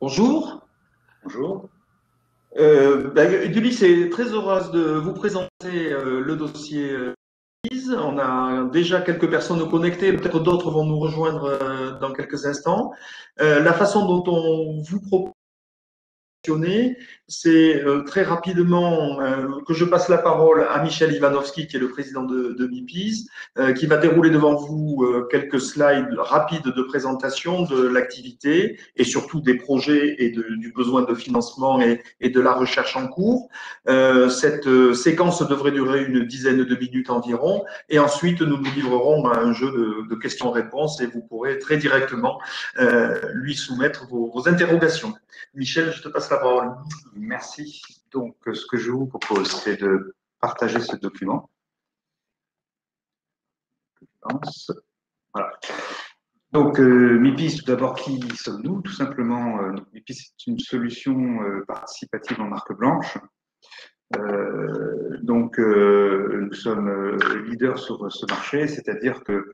Bonjour. Bonjour. Gulli est très heureuse de vous présenter le dossier Lise. On a déjà quelques personnes connectées, peut-être d'autres vont nous rejoindre dans quelques instants. La façon dont on vous propose c'est très rapidement que je passe la parole à Michel Ivanovski, qui est le président de MIPIS, qui va dérouler devant vous quelques slides rapides de présentation de l'activité et surtout des projets et du besoin de financement et de la recherche en cours. Cette séquence devrait durer une dizaine de minutes environ et ensuite nous nous livrerons à un jeu de questions-réponses et vous pourrez très directement lui soumettre vos interrogations. Michel, je te passe la parole. Merci. Donc, ce que je vous propose, c'est de partager ce document. Voilà. Donc, MIPIS, tout d'abord, qui sommes-nous? Tout simplement, MIPIS est une solution participative en marque blanche. Nous sommes leaders sur ce marché, c'est-à-dire que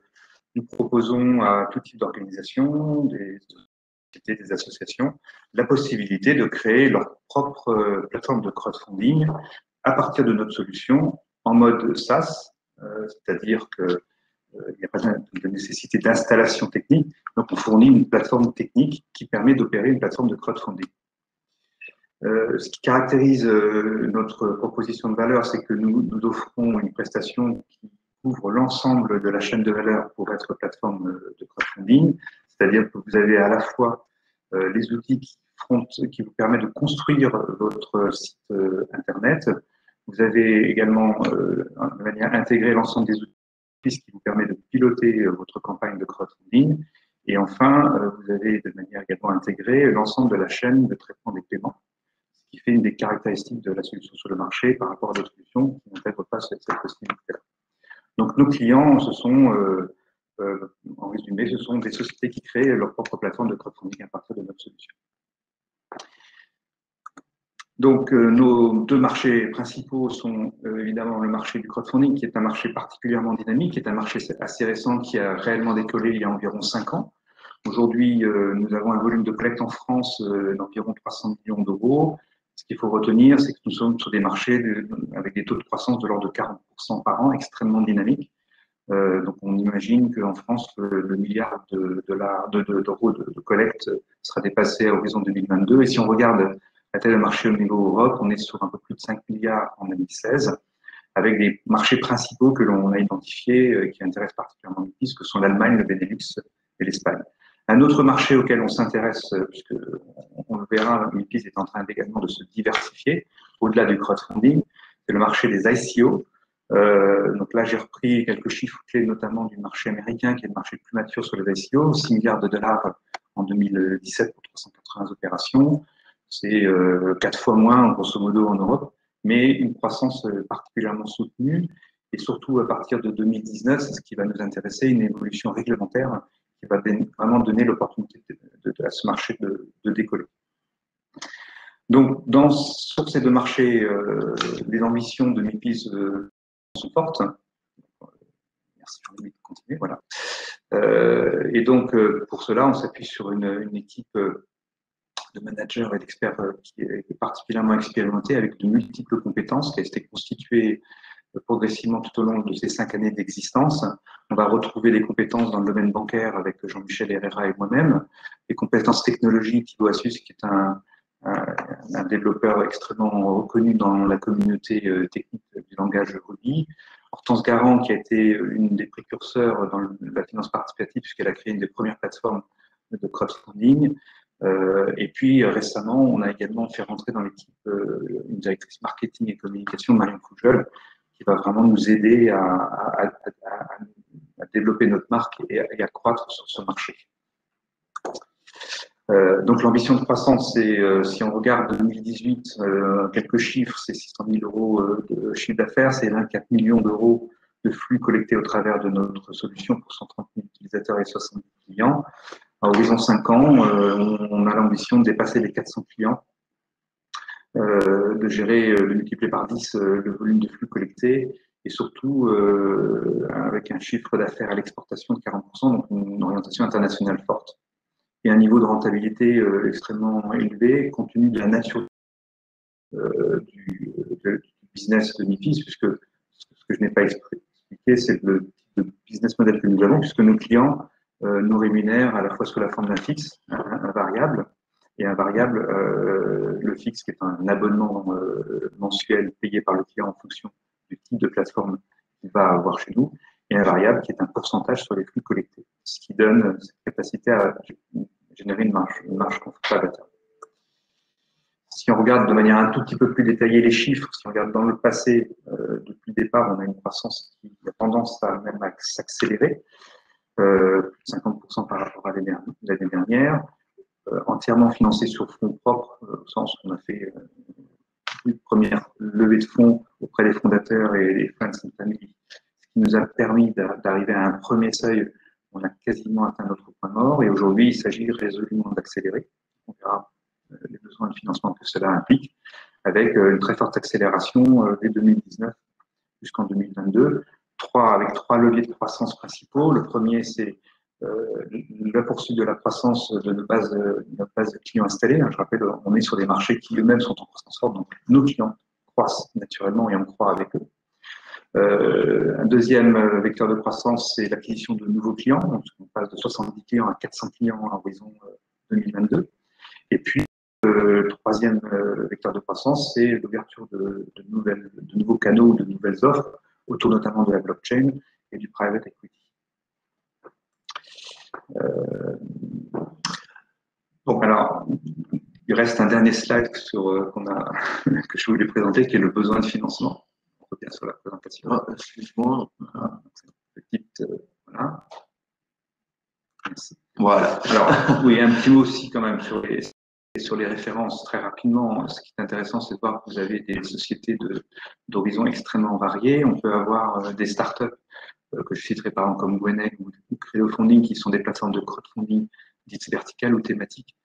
nous proposons à tout type d'organisation, des sociétés, des associations, la possibilité de créer leur propre plateforme de crowdfunding à partir de notre solution en mode SaaS, c'est-à-dire qu'il n'y a pas de nécessité d'installation technique. Donc, on fournit une plateforme technique qui permet d'opérer une plateforme de crowdfunding. Ce qui caractérise notre proposition de valeur, c'est que nous offrons une prestation qui couvre l'ensemble de la chaîne de valeur pour être plateforme de crowdfunding, c'est-à-dire que vous avez à la fois les outils qui vous permettent de construire votre site Internet. Vous avez également de manière intégrée l'ensemble des outils qui vous permet de piloter votre campagne de crowdfunding. Et enfin, vous avez de manière également intégrée l'ensemble de la chaîne de traitement des paiements, ce qui fait une des caractéristiques de la solution sur le marché par rapport à d'autres solutions qui n'intègrent pas cette possibilité-là. Donc, nos clients, en résumé, ce sont des sociétés qui créent leur propre plateforme de crowdfunding à partir de notre solution. Donc, nos deux marchés principaux sont évidemment le marché du crowdfunding, qui est un marché particulièrement dynamique, qui est un marché assez récent, qui a réellement décollé il y a environ 5 ans. Aujourd'hui, nous avons un volume de collecte en France d'environ 300 millions d'euros. Ce qu'il faut retenir, c'est que nous sommes sur des marchés avec des taux de croissance de l'ordre de 40% par an, extrêmement dynamiques. Donc, on imagine qu'en France, le milliard d'euros de collecte sera dépassé à horizon 2022. Et si on regarde la taille de marché au niveau Europe, on est sur un peu plus de 5 milliards en 2016, avec des marchés principaux que l'on a identifiés qui intéressent particulièrement MIPIS, que sont l'Allemagne, le Benelux et l'Espagne. Un autre marché auquel on s'intéresse, puisque on le verra, MIPIS est en train également de se diversifier au-delà du crowdfunding, c'est le marché des ICO. Donc là, j'ai repris quelques chiffres clés, notamment du marché américain, qui est le marché le plus mature sur les ICO, 6 milliards de dollars en 2017 pour 380 opérations. C'est 4 fois moins, grosso modo, en Europe, mais une croissance particulièrement soutenue. Et surtout, à partir de 2019, c'est ce qui va nous intéresser, une évolution réglementaire qui va vraiment donner l'opportunité à ce marché de décoller. Donc, sur ces deux marchés, les ambitions de MIPIS sont fortes. Merci, j'ai envie de continuer. Voilà. Et donc, pour cela, on s'appuie sur une équipe de managers et d'experts qui est particulièrement expérimentée avec de multiples compétences, qui a été constituée progressivement tout au long de ces 5 années d'existence. On va retrouver des compétences dans le domaine bancaire avec Jean-Michel Herrera et moi-même, des compétences technologiques, Thibaut Assus, qui est un développeur extrêmement reconnu dans la communauté technique du langage Ruby. Hortense Garand, qui a été une des précurseurs dans la finance participative, puisqu'elle a créé une des premières plateformes de crowdfunding. Et puis récemment, on a également fait rentrer dans l'équipe une directrice marketing et communication, Marion Fougel, qui va vraiment nous aider à développer notre marque et à croître sur ce marché. Donc l'ambition de croissance, c'est, si on regarde 2018, quelques chiffres, c'est 600 000 euros de chiffre d'affaires, c'est 24 millions d'euros de flux collectés au travers de notre solution pour 130 000 utilisateurs et 60 000 clients. À horizon 5 ans, on a l'ambition de dépasser les 400 clients, de gérer, de multiplier par 10 le volume de flux collectés et surtout avec un chiffre d'affaires à l'exportation de 40%, donc une orientation internationale forte. et un niveau de rentabilité extrêmement élevé compte tenu de la nature du business de MIPIS, puisque ce que je n'ai pas expliqué, c'est le type de business model que nous avons, puisque nos clients nous rémunèrent à la fois sous la forme d'un fixe, un variable, et un variable, le fixe qui est un abonnement mensuel payé par le client en fonction du type de plateforme qu'il va avoir chez nous, et un variable qui est un pourcentage sur les flux collectés, ce qui donne cette capacité à générer une marge confortable à terme. Si on regarde de manière un tout petit peu plus détaillée les chiffres, si on regarde dans le passé, depuis le départ, on a une croissance qui a tendance à même à s'accélérer, plus de 50% par rapport à l'année dernière, entièrement financé sur fonds propres, au sens où on a fait une première levée de fonds auprès des fondateurs et des friends and family, ce qui nous a permis d'arriver à un premier seuil. On a quasiment atteint notre point mort et aujourd'hui, il s'agit résolument d'accélérer. On verra les besoins de financement que cela implique, avec une très forte accélération dès 2019 jusqu'en 2022, avec trois leviers de croissance principaux. Le premier, c'est la poursuite de la croissance de notre base de clients installés. Je rappelle, on est sur des marchés qui eux-mêmes sont en croissance forte, donc nos clients croissent naturellement et on croît avec eux. Un deuxième vecteur de croissance, c'est l'acquisition de nouveaux clients. Donc, on passe de 70 clients à 400 clients à horizon 2022. Et puis, le troisième vecteur de croissance, c'est l'ouverture de nouveaux canaux ou de nouvelles offres autour notamment de la blockchain et du private equity. Donc, alors, il reste un dernier slide que je voulais présenter, qui est le besoin de financement. On revient sur la présentation. Excuse-moi. Petite, voilà. Merci. Voilà. Alors, oui, un petit mot aussi quand même sur les références très rapidement. Ce qui est intéressant, c'est de voir que vous avez des sociétés d'horizons extrêmement variés. On peut avoir des startups que je citerai par exemple comme Gwenek ou Crowdfunding, qui sont des plateformes de crowdfunding dites verticales ou thématiques.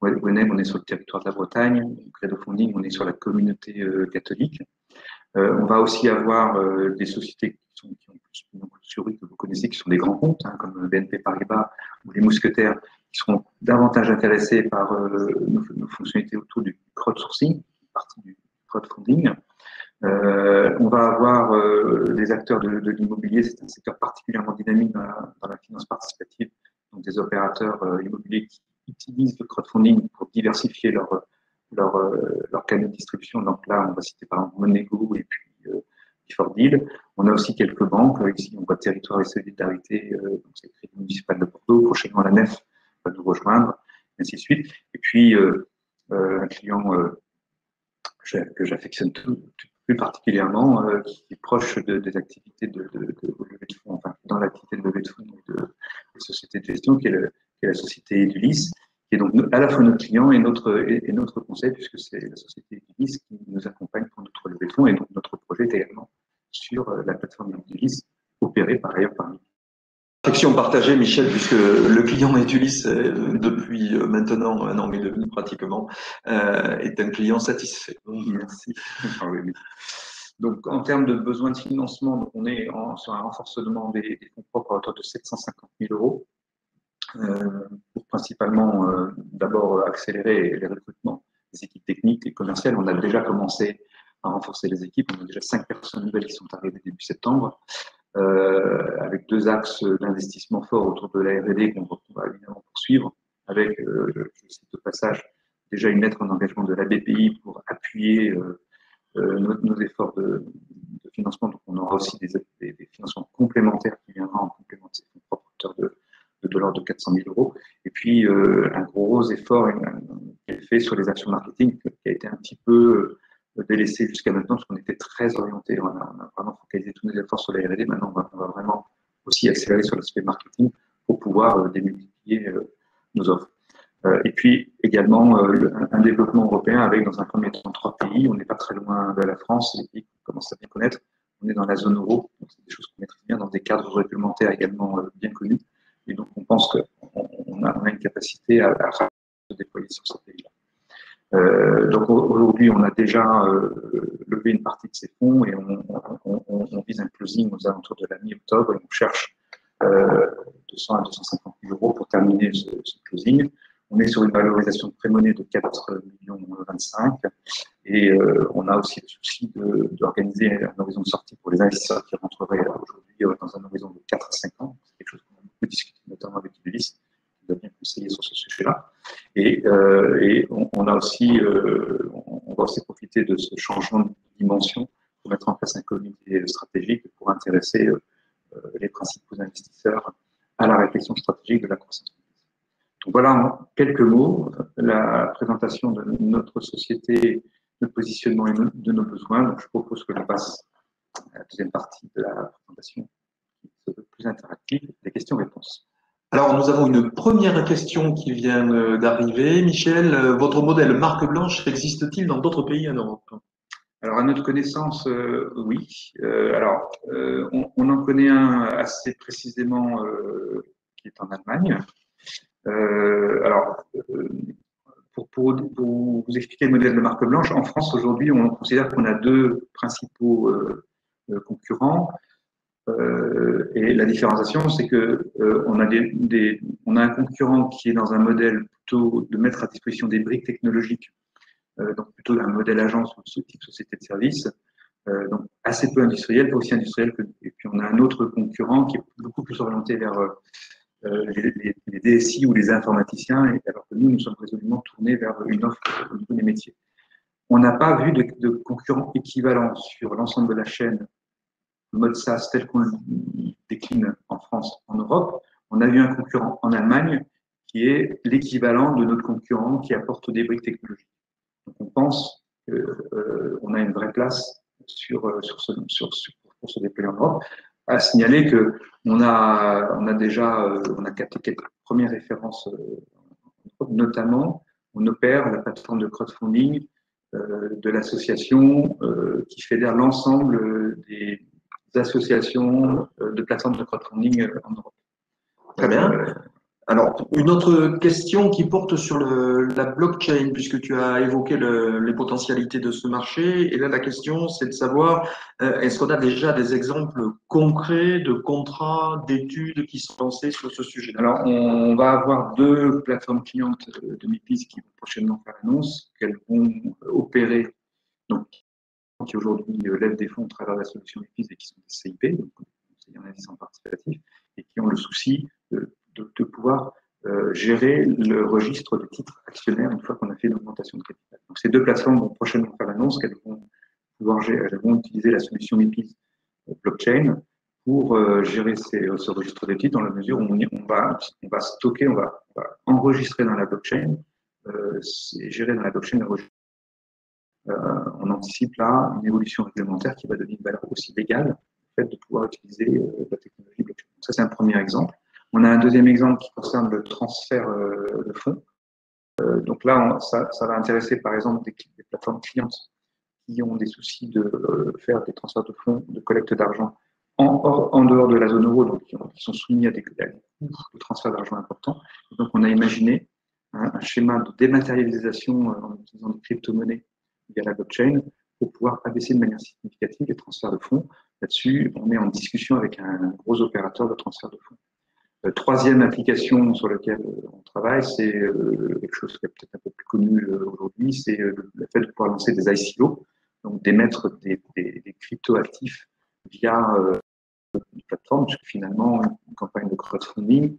Gwenek, on est sur le territoire de la Bretagne. Crowdfunding, on est sur la communauté catholique. On va aussi avoir des sociétés qui ont plus sur que vous connaissez, qui sont des grands comptes, comme BNP Paribas ou les Mousquetaires, qui seront davantage intéressés par nos fonctionnalités autour du crowdsourcing, partie du crowdfunding. On va avoir des acteurs de l'immobilier, c'est un secteur particulièrement dynamique dans la finance participative, donc des opérateurs immobiliers qui utilisent le crowdfunding pour diversifier leur canaux de distribution. Donc là, on va citer par exemple Monego et puis Before-Deal. On a aussi quelques banques, ici on voit Territoire et Solidarité, donc c'est le Crédit Municipal de Bordeaux, prochainement la Nef va nous rejoindre, et ainsi de suite. Et puis un client que j'affectionne plus particulièrement, qui est proche des activités de levée de fonds, enfin dans l'activité de levée de fonds et de sociétés de gestion, qui est la société Edulis, qui est donc à la fois notre client et notre conseil, puisque c'est la société Edulis qui nous accompagne pour notre levée de fonds, et donc notre projet est également sur la plateforme Edulis, opérée par ailleurs par nous. Réflexion partagée, Michel, puisque le client Edulis, depuis maintenant un an et demi pratiquement, est un client satisfait. Merci. Donc, en termes de besoins de financement, donc on est sur un renforcement des fonds propres à hauteur de 750 000 euros, pour principalement d'abord accélérer les recrutements des équipes techniques et commerciales. On a déjà commencé à renforcer les équipes. On a déjà 5 personnes nouvelles qui sont arrivées début septembre, avec 2 axes d'investissement forts autour de la R&D qu'on va évidemment poursuivre, avec, je cite au passage, déjà une lettre en engagement de la BPI pour appuyer nos efforts de financement. Donc, on aura aussi des financements complémentaires qui viendront en complément de ces fonds propres de l'ordre de 400 000 euros. Et puis, un gros effort qui est fait sur les actions marketing, qui a été un petit peu délaissé jusqu'à maintenant, parce qu'on était très orienté. On a vraiment focalisé tous nos efforts sur la R&D. Maintenant, on va vraiment aussi accélérer sur l'aspect marketing pour pouvoir démultiplier nos offres. Et puis également un développement européen avec dans un premier temps 3 pays. On n'est pas très loin de la France, les pays qu'on commence à bien connaître. On est dans la zone euro, donc c'est des choses qu'on maîtrise bien dans des cadres réglementaires également bien connus. Et donc on pense qu'on a une capacité à se déployer sur ces pays-là. Donc aujourd'hui, on a déjà levé une partie de ces fonds et on vise un closing aux alentours de la mi-octobre et on cherche 200 à 250 000 euros pour terminer ce closing. On est sur une valorisation de pré-monnaie de 4,25 millions et on a aussi le souci d'organiser un horizon de sortie pour les investisseurs qui rentreraient aujourd'hui dans un horizon de 4 à 5 ans. C'est quelque chose qu'on a beaucoup discuté, notamment avec Ulysse, qui nous a bien conseillé sur ce sujet-là. Et on va aussi profiter de ce changement de dimension pour mettre en place un comité stratégique pour intéresser les principaux investisseurs à la réflexion stratégique de la croissance. Donc voilà en quelques mots la présentation de notre société, notre positionnement et de nos besoins. Donc je propose que l'on passe à la deuxième partie de la présentation, qui se veut plus interactive, les questions-réponses. Alors, nous avons une première question qui vient d'arriver. Michel, votre modèle marque blanche existe-t-il dans d'autres pays en Europe? Alors, à notre connaissance, oui. On en connaît un assez précisément qui est en Allemagne. Pour vous expliquer le modèle de marque blanche, en France, aujourd'hui, on considère qu'on a deux principaux concurrents. Et la différenciation, c'est que on a un concurrent qui est dans un modèle plutôt de mettre à disposition des briques technologiques, donc plutôt un modèle agence ou ce type société de service, donc assez peu industriel, pas aussi industriel que nous. Et puis on a un autre concurrent qui est beaucoup plus orienté vers les DSI ou les informaticiens, et alors que nous sommes résolument tournés vers une offre au niveau des métiers. On n'a pas vu de concurrent équivalent sur l'ensemble de la chaîne mode SaaS tel qu'on le décline en France, en Europe. On a vu un concurrent en Allemagne qui est l'équivalent de notre concurrent qui apporte des briques technologiques. Donc on pense qu'on a une vraie place pour se déployer en Europe. À signaler que on a capté quelques premières références, notamment on opère la plateforme de crowdfunding de l'association qui fédère l'ensemble des associations de plateformes de crowdfunding en Europe. Très bien. Alors, une autre question qui porte sur la blockchain, puisque tu as évoqué les potentialités de ce marché. Et là, la question, c'est de savoir, est-ce qu'on a déjà des exemples concrets de contrats, d'études qui sont lancés sur ce sujet? Alors, on va avoir deux plateformes clientes de MIPIS qui vont prochainement faire l'annonce, qu'elles vont opérer, donc qui aujourd'hui lèvent des fonds à travers la solution MIPIS et qui sont des CIP, donc conseillers en investissement participatif, et qui ont le souci de pouvoir gérer le registre de titres actionnaires une fois qu'on a fait une augmentation de capital. Donc ces deux plateformes vont prochainement faire l'annonce qu'elles vont pouvoir utiliser la solution MIPIS blockchain pour gérer ce registre de titres dans la mesure où on va stocker, on va enregistrer dans la blockchain, gérer dans la blockchain le registre. On anticipe là une évolution réglementaire qui va donner une valeur aussi légale au fait de pouvoir utiliser la technologie blockchain. Donc ça, c'est un premier exemple. On a un deuxième exemple qui concerne le transfert de fonds. Donc là, ça va intéresser par exemple des plateformes clientes qui ont des soucis de faire des transferts de fonds, de collecte d'argent en dehors de la zone euro, donc qui sont soumis à des coûts de transfert d'argent importants. Et donc on a imaginé un schéma de dématérialisation en utilisant des crypto-monnaies via la blockchain pour pouvoir abaisser de manière significative les transferts de fonds. Là-dessus, on est en discussion avec un gros opérateur de transfert de fonds. Troisième application sur laquelle on travaille, c'est quelque chose qui est peut-être un peu plus connu aujourd'hui, c'est le fait de pouvoir lancer des ICO, donc d'émettre des crypto-actifs via une plateforme, puisque finalement, une campagne de crowdfunding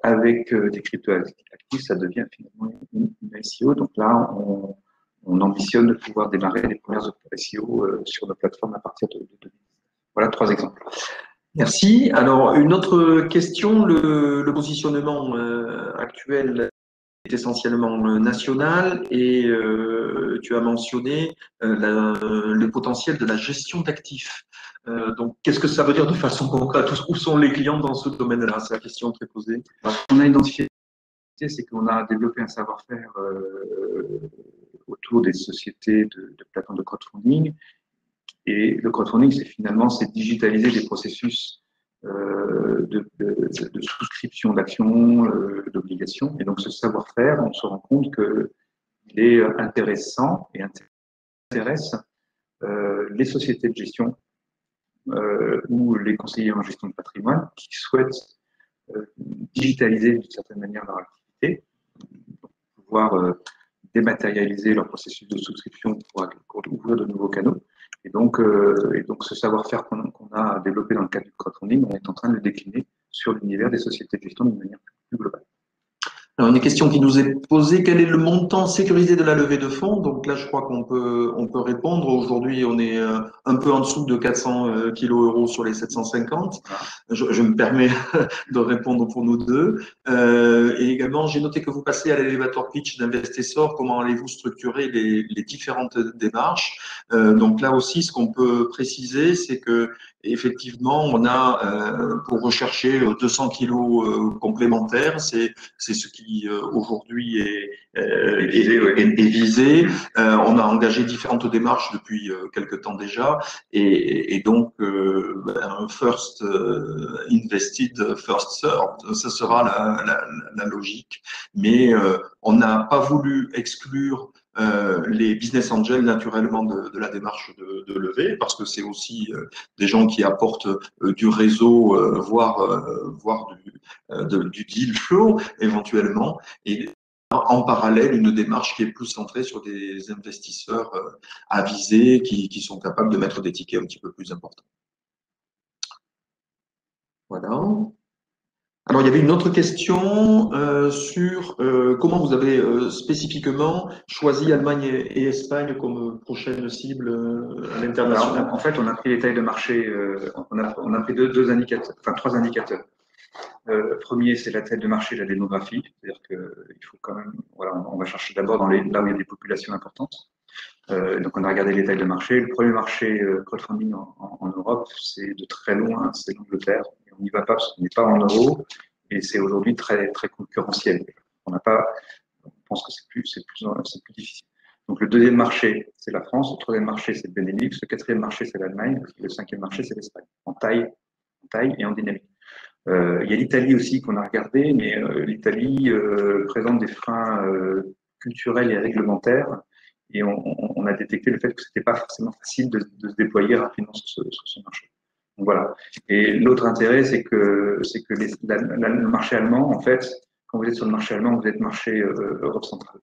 avec des crypto-actifs, ça devient finalement une ICO. Donc là, on ambitionne de pouvoir démarrer les premières ICO sur nos plateformes à partir de 2010. Voilà 3 exemples. Merci. Alors, une autre question, le positionnement actuel est essentiellement national et tu as mentionné le potentiel de la gestion d'actifs. Donc, qu'est-ce que ça veut dire de façon concrète? Où sont les clients dans ce domaine-là? C'est la question très posée. On a identifié, c'est qu'on a développé un savoir-faire autour des sociétés de plateformes de crowdfunding. Et le crowdfunding, c'est digitaliser des processus de souscription d'actions, d'obligations. Et donc, ce savoir-faire, on se rend compte qu'il est intéressant et intéresse les sociétés de gestion ou les conseillers en gestion de patrimoine qui souhaitent digitaliser d'une certaine manière leur activité, pouvoir dématérialiser leur processus de souscription pour ouvrir de nouveaux canaux. Et donc ce savoir-faire qu'on a développé dans le cadre du crowdfunding, on est en train de le décliner sur l'univers des sociétés de gestion d'une manière plus globale. Alors, une question qui nous est posée, quel est le montant sécurisé de la levée de fonds? Donc là, je crois qu'on peut répondre. Aujourd'hui, on est un peu en dessous de 400 kilos euros sur les 750. Je me permets de répondre pour nous deux. Et également, j'ai noté que vous passez à l'élévateur pitch d'Investessor. Comment allez-vous structurer les différentes démarches? Donc là aussi, ce qu'on peut préciser, c'est que effectivement, on a pour rechercher 200 kilos complémentaires. C'est ce qui aujourd'hui est visé. On a engagé différentes démarches depuis quelque temps déjà, et donc first invested, first served, ce sera la logique. Mais on n'a pas voulu exclure les business angels naturellement de la démarche de levée, parce que c'est aussi des gens qui apportent du réseau, voire du deal flow éventuellement, et en parallèle une démarche qui est plus centrée sur des investisseurs avisés qui sont capables de mettre des tickets un petit peu plus importants. Voilà. Alors, il y avait une autre question sur comment vous avez spécifiquement choisi Allemagne et Espagne comme prochaine cible à l'international. En fait, on a pris les tailles de marché, on a pris deux indicateurs, enfin 3 indicateurs. Premier, c'est la taille de marché, la démographie, c'est-à-dire qu'il faut quand même, voilà, on va chercher d'abord là où il y a des populations importantes. Donc, on a regardé les tailles de marché. Le premier marché crowdfunding en Europe, c'est de très loin, c'est l'Angleterre. On n'y va pas parce qu'on n'est pas en euro et c'est aujourd'hui très, très concurrentiel. On pense que c'est plus difficile. Donc, le deuxième marché, c'est la France. Le troisième marché, c'est le Benelux. Le quatrième marché, c'est l'Allemagne. Le cinquième marché, c'est l'Espagne, en taille et en dynamique. Il y a l'Italie aussi qu'on a regardé, mais l'Italie présente des freins culturels et réglementaires. Et on a détecté le fait que c'était pas forcément facile de se déployer rapidement sur ce marché. Donc voilà. Et l'autre intérêt, c'est que le marché allemand, en fait, quand vous êtes sur le marché allemand, vous êtes marché Europe centrale.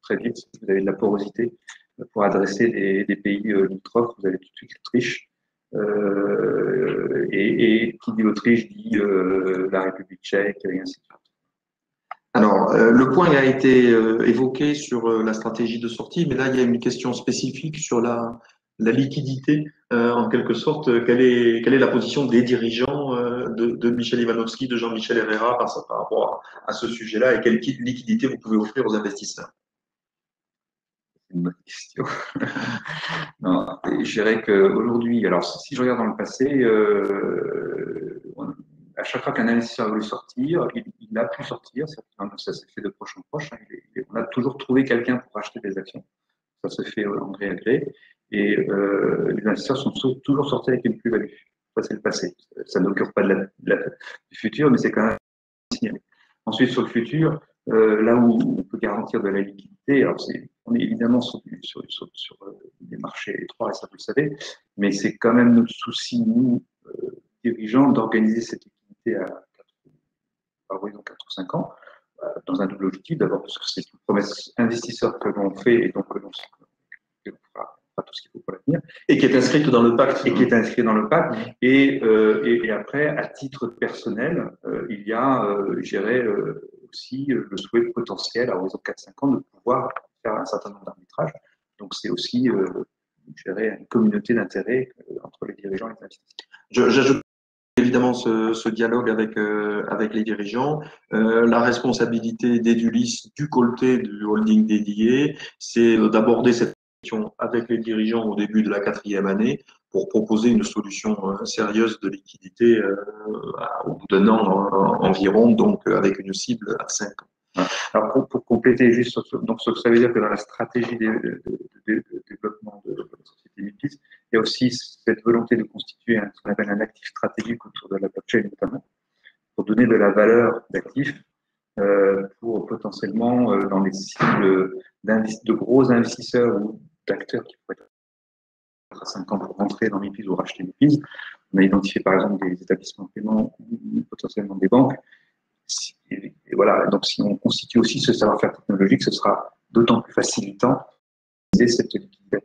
Très vite, vous avez de la porosité pour adresser des pays limitrophes. Vous avez tout de suite l'Autriche. Et qui dit Autriche dit la République tchèque et ainsi de suite. Alors, le point a été évoqué sur la stratégie de sortie, mais là, il y a une question spécifique sur la liquidité. En quelque sorte, quelle est la position des dirigeants de Michel Ivanovski, de Jean-Michel Herrera par rapport à ce sujet-là, et quelle liquidité vous pouvez offrir aux investisseurs? C'est une bonne question. Non, je dirais qu'aujourd'hui, alors si je regarde dans le passé, à chaque fois qu'un investisseur a voulu sortir, il a pu sortir. Ça s'est fait de proche en proche. On a toujours trouvé quelqu'un pour acheter des actions. Ça se fait en gré à gré. Et les investisseurs sont toujours sortis avec une plus-value. Ça, c'est le passé. Ça n'augure pas du futur, mais c'est quand même signalé. Ensuite, sur le futur, là où on peut garantir de la liquidité, alors on est évidemment sur des marchés étroits, et ça vous le savez, mais c'est quand même notre souci, nous, dirigeants, d'organiser cette liquidité à horizon 4 ou 5 ans, dans un double objectif. D'abord, parce que c'est une promesse investisseur que l'on fait et donc que l'on fera tout ce qu'il faut pour l'avenir. Et qui est inscrite dans le pacte. Et qui est inscrit dans le pacte. Et après, à titre personnel, il y a, je dirais, aussi le souhait potentiel à horizon 4-5 ans de pouvoir faire un certain nombre d'arbitrages. Donc, c'est aussi, je dirais, une communauté d'intérêt entre les dirigeants et les investisseurs. J'ajoute évidemment ce dialogue avec les dirigeants. La responsabilité d'Edulis du côté du holding dédié, c'est d'aborder cette question avec les dirigeants au début de la 4e année pour proposer une solution sérieuse de liquidité au bout d'un an environ, donc avec une cible à 5 ans. Alors pour compléter juste, donc ça veut dire que dans la stratégie de développement de la société MIPIS, il y a aussi cette volonté de constituer ce qu'on appelle un actif stratégique autour de la blockchain notamment, pour donner de la valeur d'actifs pour potentiellement dans les cibles de gros investisseurs ou d'acteurs qui pourraient être à 5 ans pour rentrer dans MIPIS ou racheter MIPIS. On a identifié par exemple des établissements de paiement ou potentiellement des banques. et voilà, donc si on constitue aussi ce savoir-faire technologique, ce sera d'autant plus facilitant d'utiliser cette liquidité.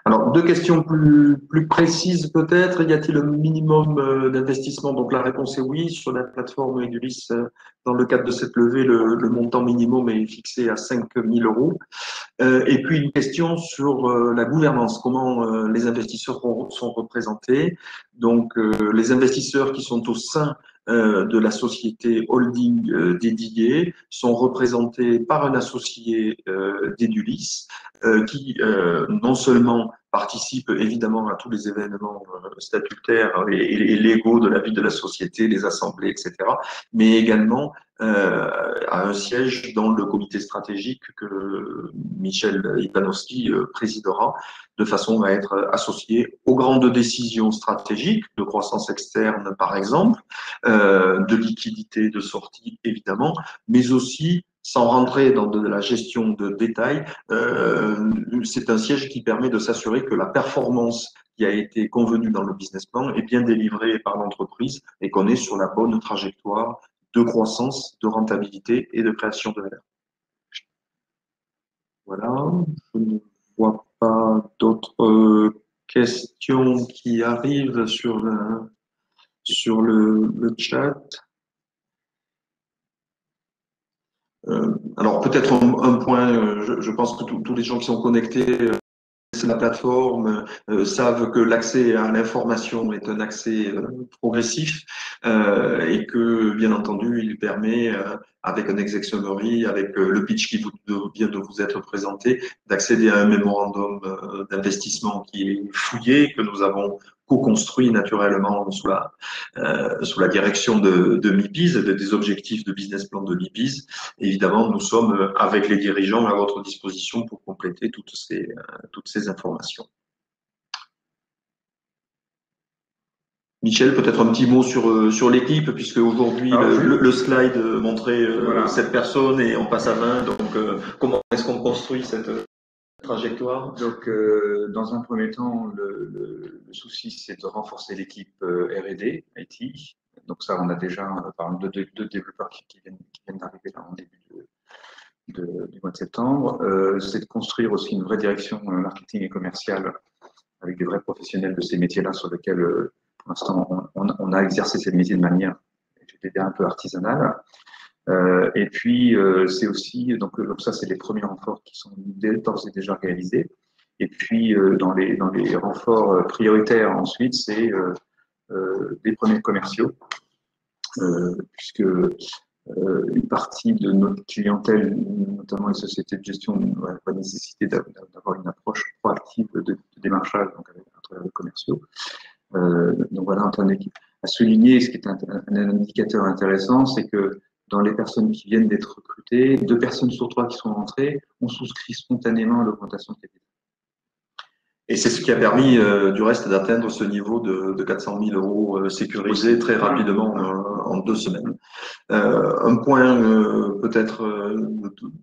Alors, deux questions plus précises peut-être. Y a-t-il un minimum d'investissement? Donc, la réponse est oui. Sur la plateforme Edulis, dans le cadre de cette levée, le montant minimum est fixé à 5 000 euros. Et puis, une question sur la gouvernance. Comment les investisseurs sont représentés? Donc, les investisseurs qui sont au sein de la société holding dédiée sont représentés par un associé d'Edulis qui non seulement participe évidemment à tous les événements statutaires et légaux de la vie de la société, les assemblées, etc., mais également à un siège dans le comité stratégique que Michel Ivanovski présidera, de façon à être associé aux grandes décisions stratégiques de croissance externe, par exemple, de liquidité, de sortie, évidemment, mais aussi sans rentrer dans de la gestion de détail, c'est un siège qui permet de s'assurer que la performance qui a été convenue dans le business plan est bien délivrée par l'entreprise et qu'on est sur la bonne trajectoire de croissance, de rentabilité et de création de valeur. Voilà, je ne vois pas d'autres questions qui arrivent sur le chat. Alors peut-être un point, je pense que tous les gens qui sont connectés la plateforme savent que l'accès à l'information est un accès progressif et que, bien entendu, il permet, avec un exec summary, avec le pitch qui vient de vous être présenté, d'accéder à un mémorandum d'investissement qui est fouillé, que nous avons co-construit naturellement sous la direction de MIPIS, des objectifs de business plan de MIPIS. Évidemment, nous sommes avec les dirigeants à votre disposition pour compléter toutes ces informations. Michel, peut-être un petit mot sur l'équipe, puisque aujourd'hui le slide montrait voilà, 7 personnes et on passe à 20. Donc, comment est-ce qu'on construit cette trajectoire? Donc, dans un premier temps, le souci, c'est de renforcer l'équipe R&D, IT. Donc ça, on a déjà, par exemple, deux développeurs qui viennent d'arriver là en début du mois de septembre. C'est de construire aussi une vraie direction marketing et commerciale avec des vrais professionnels de ces métiers-là sur lesquels, pour l'instant, on a exercé ces métiers de manière, je vais dire, un peu artisanale. Et puis, c'est aussi, donc ça, c'est les premiers renforts qui sont d'ores et déjà réalisés. Et puis, dans les renforts prioritaires, ensuite, c'est des premiers commerciaux, puisque une partie de notre clientèle, notamment les sociétés de gestion, va nécessiter d'avoir une approche proactive de démarchage, donc à travers les commerciaux. Donc voilà, en termes d'équipe. À souligner, ce qui est un indicateur intéressant, c'est que dans les personnes qui viennent d'être recrutées, 2 personnes sur 3 qui sont rentrées ont souscrit spontanément à l'augmentation de capital. Et c'est ce qui a permis du reste d'atteindre ce niveau de 400 000 euros sécurisés très rapidement en 2 semaines. Un point peut-être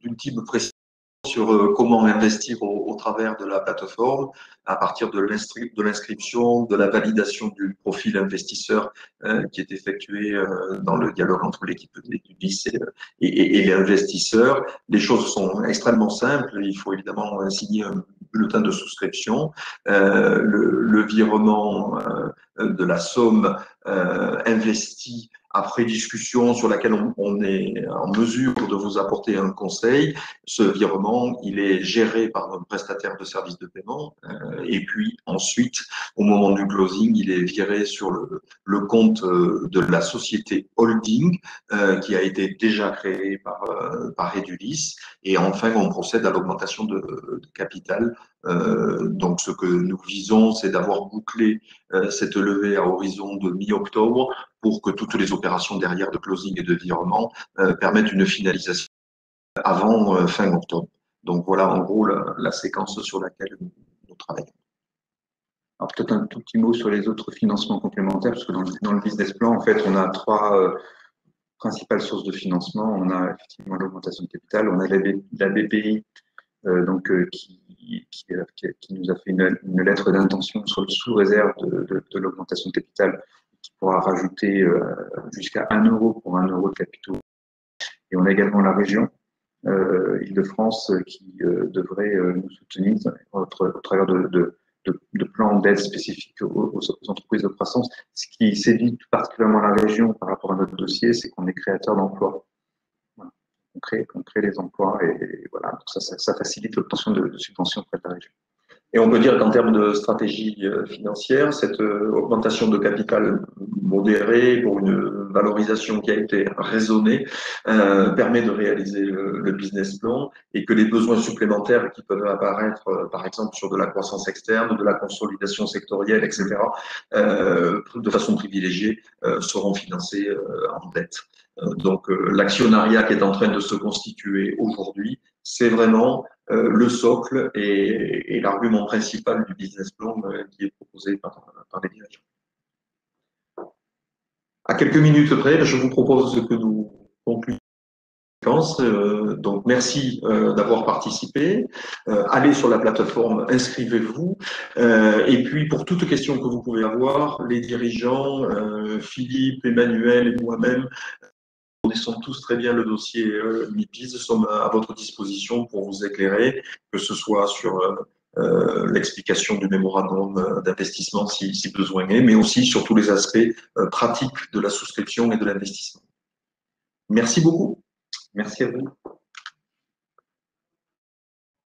d'ultime précision sur comment investir au travers de la plateforme, à partir de l'inscription, de la validation du profil investisseur qui est effectué dans le dialogue entre l'équipe du BIS et l'investisseur. Les choses sont extrêmement simples. Il faut évidemment signer un bulletin de souscription, le virement de la somme investie après discussion sur laquelle on est en mesure de vous apporter un conseil. Ce virement, il est géré par un prestataire de services de paiement et puis ensuite, au moment du closing, il est viré sur le compte de la société holding qui a été déjà créée par Edulis. Et enfin, on procède à l'augmentation de capital. Donc, ce que nous visons, c'est d'avoir bouclé cette levée à horizon de mi-octobre pour que toutes les opérations derrière de closing et de virement permettent une finalisation avant fin octobre. Donc voilà en gros la séquence sur laquelle nous travaillons. Alors peut-être un tout petit mot sur les autres financements complémentaires, parce que dans le business plan, en fait, on a 3 principales sources de financement. On a effectivement l'augmentation de capital, on a la BPI qui nous a fait une lettre d'intention sous réserve de l'augmentation de capital, qui pourra rajouter jusqu'à 1 euro pour 1 euro de capitaux Et on a également la région Île-de-France qui devrait nous soutenir au travers de plans d'aide spécifiques aux entreprises de croissance. Ce qui séduit tout particulièrement la région par rapport à notre dossier, c'est qu'on est créateur d'emplois. Voilà. On crée des emplois et voilà, donc ça facilite l'obtention de subventions auprès de la région. Et on peut dire qu'en termes de stratégie financière, cette augmentation de capital modérée pour une valorisation qui a été raisonnée permet de réaliser le business plan et que les besoins supplémentaires qui peuvent apparaître, par exemple, sur de la croissance externe, de la consolidation sectorielle, etc., de façon privilégiée, seront financés en dette. Donc, l'actionnariat qui est en train de se constituer aujourd'hui, c'est vraiment le socle et l'argument principal du business plan qui est proposé par les dirigeants. À quelques minutes près, je vous propose que nous concluions. Donc, merci d'avoir participé. Allez sur la plateforme, inscrivez-vous. Et puis, pour toute question que vous pouvez avoir, les dirigeants, Philippe, Emmanuel et moi-même, connaissons tous très bien le dossier MIPIS, nous sommes à votre disposition pour vous éclairer, que ce soit sur l'explication du mémorandum d'investissement si besoin est, mais aussi sur tous les aspects pratiques de la souscription et de l'investissement. Merci beaucoup. Merci à vous.